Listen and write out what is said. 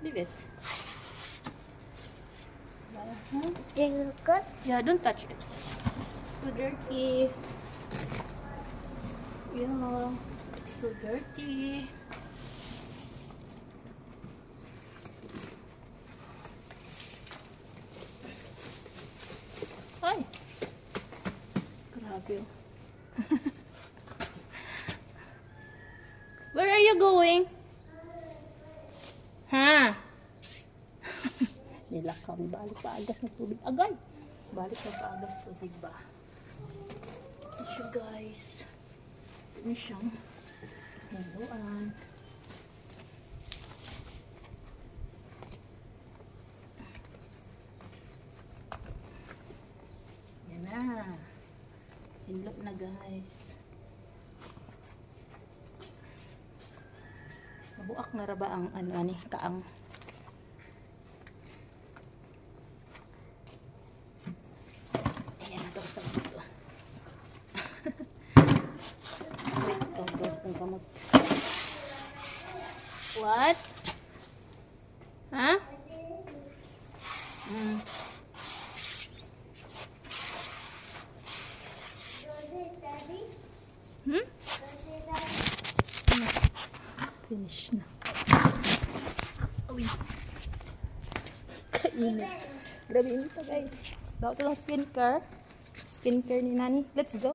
Leave it. Yeah, don't touch it. So dirty. Yeah, it's so dirty. Ay! Grabe. Where are you going? Ha? Nilakaw. Balik pa agas ng tubig. Agay! Balik pa agas tubig ba? Ito siya guys. Ito siyang haluan. Yan na. Hinlop na guys. Mabuak na raba ang ano kaang. Ayan na daw sa dito. Wait, tapos kung kamot. What? Ha? Finish na. Uy. Kainit. Grabe init pa guys. Daw ito lang skincare. Skincare ni Nani. Let's go.